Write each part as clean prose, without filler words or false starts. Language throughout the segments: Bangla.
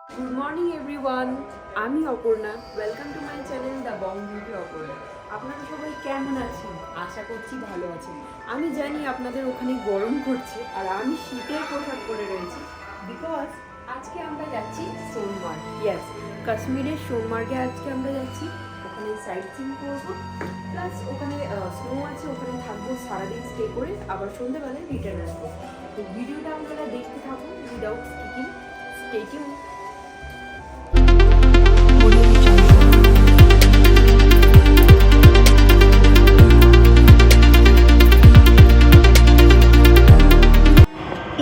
গুড মর্নিং এভরিওয়ান, আমি Aparna. Welcome to my channel the Bong beauty Aparna. আপনারা সবাই কেমন আছেন? আশা করছি ভালো আছেন। আমি জানি আপনাদের ওখানে গরম করছে আর আমি শীতের পোশাক পরে রয়েছি, বিকজ আজকে আমরা যাচ্ছি সোনমার্গ। ইয়েস, কাশ্মীরের সোনমার্গে আজকে আমরা যাচ্ছি। ওখানে সাইট সিন করবো, প্লাস ওখানে স্নো আছে, ওখানে থাকবো সারাদিন স্টে করে, আবার সন্ধ্যেবেলায় রিটার্ন আসবো। তো ভিডিওটা আপনারা দেখতে থাকুন উইদাউট স্কিপিং। Stay tune.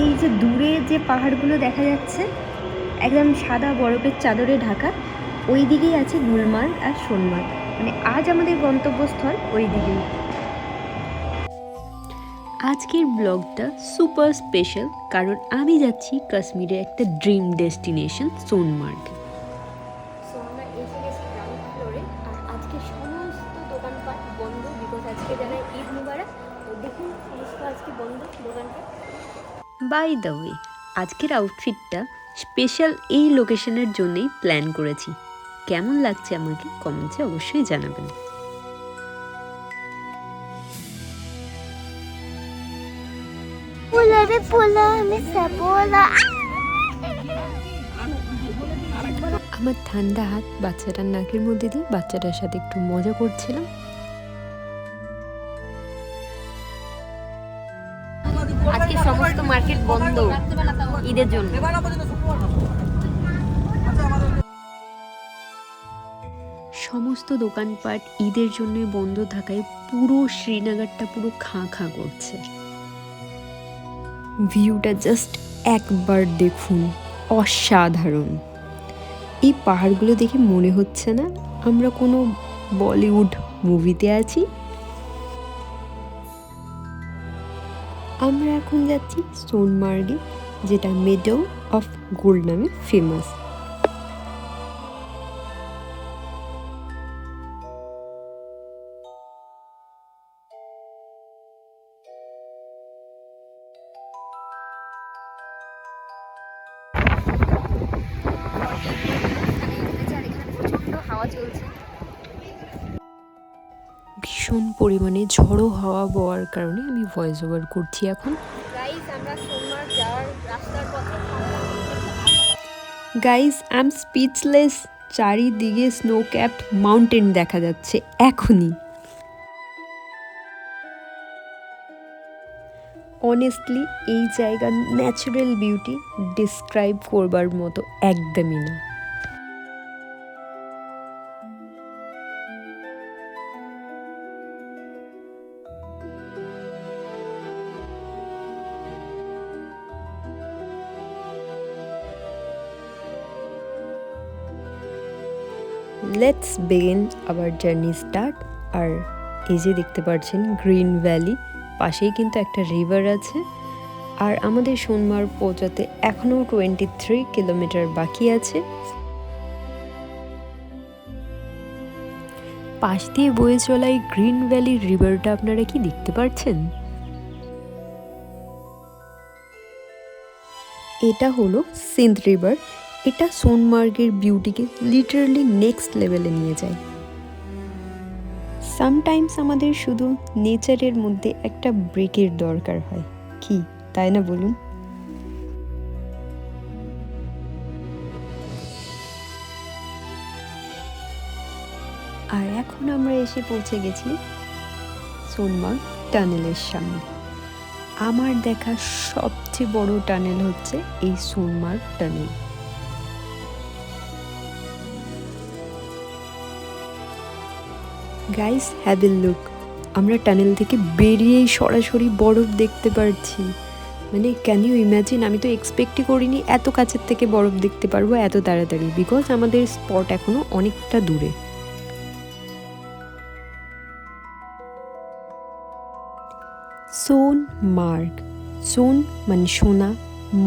এই যে দূরে যে পাহাড়গুলো দেখা যাচ্ছে একদম সাদা বরফের চাদরে ঢাকা, ওই দিকেই আছে গুলমার্গ আর সোনমার্গ। মানে আজ আমাদের গন্তব্যস্থল ওই দিকেই। আজকের ব্লগটা সুপার স্পেশাল, কারণ আমি যাচ্ছি কাশ্মীরে একটা ড্রিম ডেস্টিনেশন সোনমার্গ। সো আমরা এসে গেছি গ্রাউন্ড ফ্লোরে, আর আজকে সমস্ত দোকানপাট বন্ধ, বিকজ আজকে যারা ঈদ মুবারক। তো দেখুন সমস্ত আজকে বন্ধ দোকানপাট। বাই দ্য ওয়ে, আজকের আউটফিটটা স্পেশাল এই লোকেশনের জন্যই প্ল্যান করেছি। কেমন লাগছে আমাকে কমেন্টসে অবশ্যই জানাবেন। আমার ঠান্ডা হাত বাচ্চাটার নাকের মধ্যে দিয়ে বাচ্চাটার সাথে একটু মজা করছিলাম। আজকে সমস্ত মার্কেট বন্ধ ঈদের জন্য। সমস্ত দোকানপাট ঈদের জন্য বন্ধ থাকায় পুরো শ্রীনগরটা পুরো খাঁ খাঁ করছে। ভিউটা জাস্ট একবার দেখুন, অসাধারণ। এই পাহাড়গুলো দেখে মনে হচ্ছে না আমরা কোনো বলিউড মুভিতে আছি। আমরা এখন যাচ্ছি সোনমার্গে, যেটা মেডো অফ গোল্ড নামে ফেমাস। ভীষণ পরিমাণে ঝড়ো হাওয়া বওয়ার কারণে আমি ভয়েস ওভার করছি এখন। Guys I am speechless. চারিদিকে স্নো ক্যাপড মাউন্টেন দেখা যাচ্ছে এখনই। অনেস্টলি এই জায়গার ন্যাচারাল বিউটি ডিসক্রাইব করবার মতো একদমই না। Let's begin our journey start. আর এই যে দেখতে পাচ্ছেন গ্রিন ভ্যালি, পাশেই কিন্তু একটা রিভার আছে। আর আমাদের সোনমার্গ পৌঁছাতে এখনও 23 কিলোমিটার বাকি আছে। পাশ দিয়ে বয়ে চলা এই গ্রিন ভ্যালি রিভারটা আপনারা কি দেখতে পাচ্ছেন? এটা হলো সিন্ধ রিভার। এটা সোনমার্গের বিউটিকে লিটারালি নেক্সট লেভেলে নিয়ে যায়। সামটাইমস আমাদের শুধু নেচারের মধ্যে একটা ব্রেকের দরকার হয়, কি তাই না বলুন? আর এখন আমরা এসে পৌঁছে গেছি সোনমার্গ টানেলের সামনে। আমার দেখা সবচেয়ে বড় টানেল হচ্ছে এই Sonmarg tunnel. Guys have a look, আমরা টানেল থেকে বেরিয়েই সরাসরি বরফ দেখতে পাচ্ছি। মানে ক্যান ইউ ইম্যাজিন? আমি তো এক্সপেক্টই করিনি এত কাছের থেকে বরফ দেখতে পারবো এত তাড়াতাড়ি, বিকজ আমাদের স্পট এখনো অনেকটা দূরে। সোনমার্গ, সোন মানে সোনা,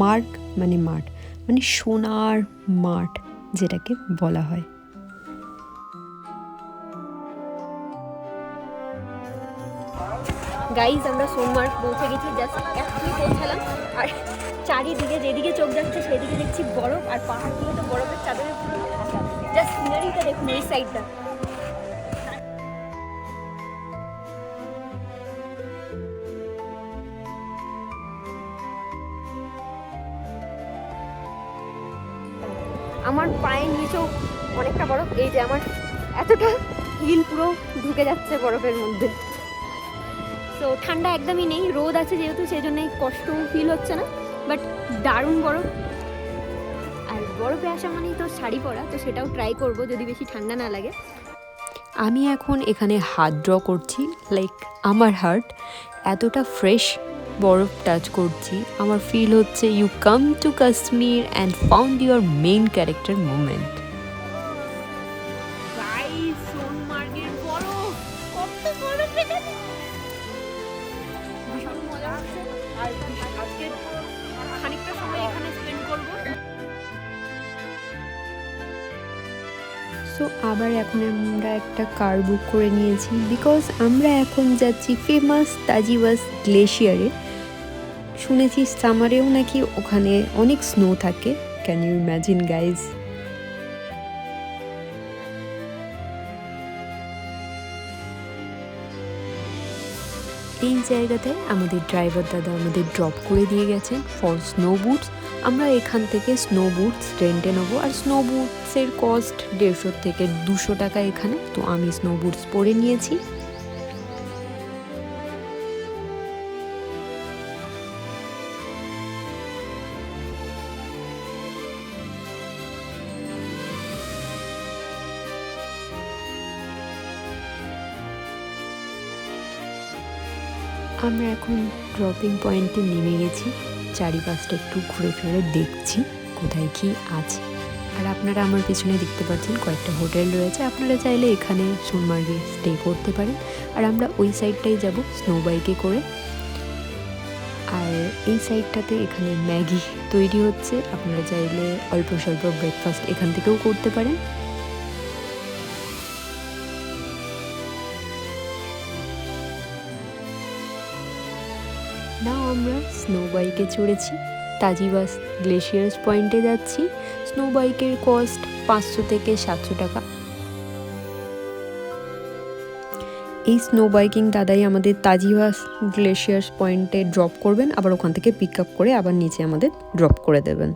মার্গ মানে মাঠ, মানে সোনার মাঠ যেটাকে বলা হয়। গাইজ আমরা সোনমার্গ পৌঁছে গেছি, জাস্ট এখনই পৌঁছালাম। আর চারিদিকে যেদিকে চোখ যাচ্ছে সেদিকে দেখছি বরফ, আর পাহাড়গুলো তো বরফের চাদরে পুরো ঢাকা। জাস্ট সিনারিটা দেখুন এই সাইডটা। আমার পায়ের নিচেও অনেকটা বরফ, এই যে আমার এতটা হিল পুরো ঢুকে যাচ্ছে বরফের মধ্যে। তো ঠান্ডা একদমই নেই, রোদ আছে যেহেতু সেই জন্য কষ্ট ফিল হচ্ছে না, বাট দারুণ বরফ। আর বরফে আসা মানেই তো শাড়ি পরা, তো সেটাও ট্রাই করব যদি বেশি ঠান্ডা না লাগে। আমি এখন এখানে হাত ড্র করছি, লাইক আমার হার্ট এতটা ফ্রেশ বরফ টাচ করছি, আমার ফিল হচ্ছে you come to Kashmir and found your main character moment. ভীষণ মজা হচ্ছে, আর আজকে খানিকটা সময় এখানে স্পেন্ড করব। সো আবার এখন আমরা একটা কার বুক করে নিয়েছি, বিকজ আমরা এখন যাচ্ছি ফেমাস তাজিওয়াস গ্লেশিয়ারে। শুনেছি সামারেও নাকি ওখানে অনেক স্নো থাকে। Can you imagine guys? এই জায়গাতে আমাদের ড্রাইভার দাদা আমাদের ড্রপ করে দিয়ে গেছেন ফর স্নো বুটস। আমরা এখান থেকে স্নো বুটস রেন্টে নেবো, আর স্নো বুটসের কস্ট 150 থেকে 200 টাকা এখানে। তো আমি স্নো বুটস পরে নিয়েছি। আমরা এখন ড্রপিং পয়েন্টে নেমে গেছি, চারিপাশটা একটু ঘুরে ফিরে দেখছি কোথায় কি আছে। আর আপনারা আমার পেছনে দেখতে পাচ্ছেন কয়েকটা হোটেল রয়েছে, আপনারা চাইলে এখানে সোনমার্গে স্টে করতে পারেন। আর আমরা ওই সাইডটাই যাব স্নো বাইকে করে। আর এই সাইডটাতে এখানে ম্যাগি তৈরি হচ্ছে, আপনারা চাইলে অল্প স্বল্প ব্রেকফাস্ট এখান থেকেও করতে পারেন। নাও আমরা স্নো বাইকে চড়েছি, তাজিওয়াস গ্লেশিয়ার্স পয়েন্টে যাচ্ছি। স্নো বাইকের কস্ট 500 থেকে 700 টাকা। এই স্নো বাইকিং দাদাই আমাদের তাজিওয়াস গ্লেশিয়ার্স পয়েন্টে ড্রপ করবেন, আবার ওখান থেকে পিক আপ করে আবার নিচে আমাদের ড্রপ করে দেবেন।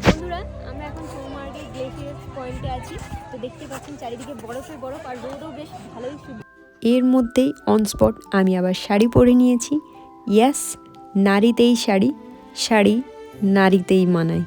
বন্ধুরা, আমরা এখন সোনমার্গের গ্লেশিয়ার পয়েন্টে আছি। তো দেখতে পাচ্ছেন চারিদিকে বরফের বরফ, আর রোদও বেশ ভালোই শুধু। এর মধ্যেই অন স্পট আমি আবার শাড়ি পরে নিয়েছি। ইয়াস, নারীতেই শাড়ি, শাড়ি নারীতেই মানায়।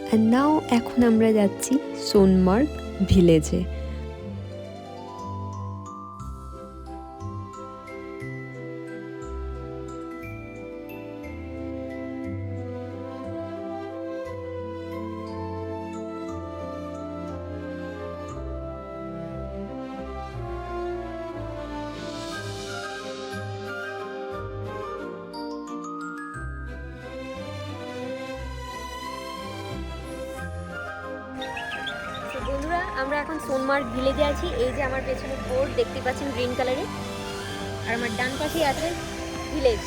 অ্যান্ড নাও এখন আমরা যাচ্ছি সোনমার্গ ভিলেজে। বন্ধুরা, আমরা এখন সোনমার্গ ভিলেজে আছি। এই যে আমার পেছনে বোর্ড দেখতে পাচ্ছেন গ্রিন কালারের, আর আমার ডান পাশেই আছে ভিলেজ।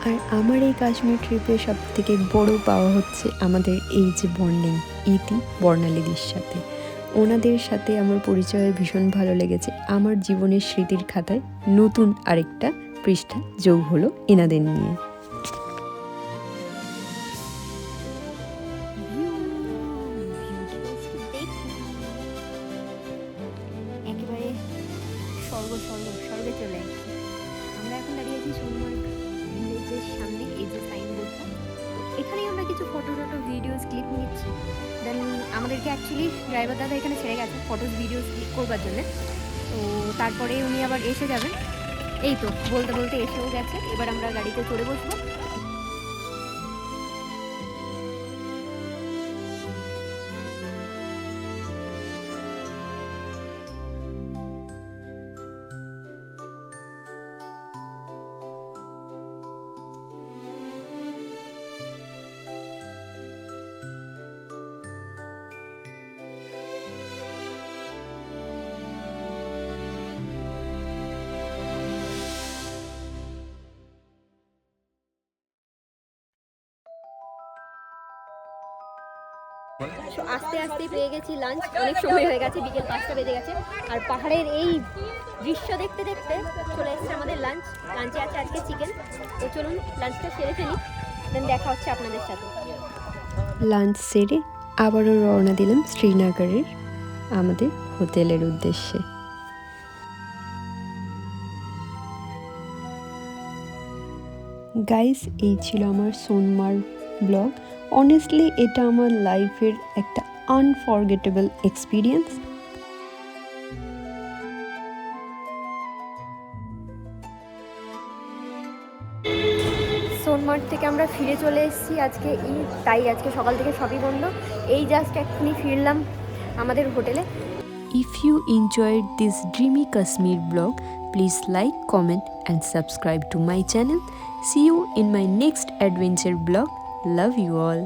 আর আমার এই কাশ্মীর ট্রিপে সব থেকে বড় পাওয়া হচ্ছে আমাদের এই যে বন্ডিং, ইতি বর্ণালীদির সাথে। ওনাদের সাথে আমার পরিচয় ভীষণ ভালো লেগেছে। আমার জীবনের স্মৃতির খাতায় নতুন আরেকটা পৃষ্ঠা যোগ হলো এনাদের নিয়ে। একেবারে স্বর্গে চলে আসছি। আমরা এখন দাঁড়িয়ে আছি সোনমার্গ ভিলেজের সামনে, এই যে সাইনবোর্ডটা। এখানেই আমরা কিছু ফটো ভিডিওস ক্লিক নিচ্ছি। দেন আমাদেরকে অ্যাকচুয়ালি ড্রাইভার দাদা এখানে ছেড়ে গেছে ফটোস ভিডিওস ক্লিক করবার জন্য। তো তারপরে উনি আবার এসে যাবেন। এই তো বলতে বলতে এসেও গেছে। এবার আমরা গাড়িতে চড়ে বসবো। সো আস্তে আস্তে পেয়ে গেছি লাঞ্চ, অনেক সময় হয়ে গেছে, বিকেল 5টা বেজে গেছে। আর পাহাড়ের এই দৃশ্য দেখতে দেখতে চলে এসেছে আমাদের লাঞ্চ। লাঞ্চে আছে আজকে চিকেন। তো চলুন লাঞ্চটা সেরে ফেলি, দেন দেখা হচ্ছে আপনাদের সাথে। লাঞ্চ সেরে আবারও রওনা দিলাম শ্রীনগরের আমাদের হোটেলের উদ্দেশ্যে। গাইস, এই ছিল আমার সোনমার্গ ব্লগ। অনেস্টলি এটা আমার লাইফের একটা আনফরগেটেবল এক্সপিরিয়েন্স। সোনমার্গ থেকে আমরা ফিরে চলে এসেছি, আজকে ঈদ, তাই আজকে সকাল থেকে সবই বন্ধ। এই জাস্ট এক্ষুনি ফিরলাম আমাদের হোটেলে। If you enjoyed this dreamy Kashmir vlog, please like, comment and subscribe to my channel. See you in my next adventure vlog. Love you all.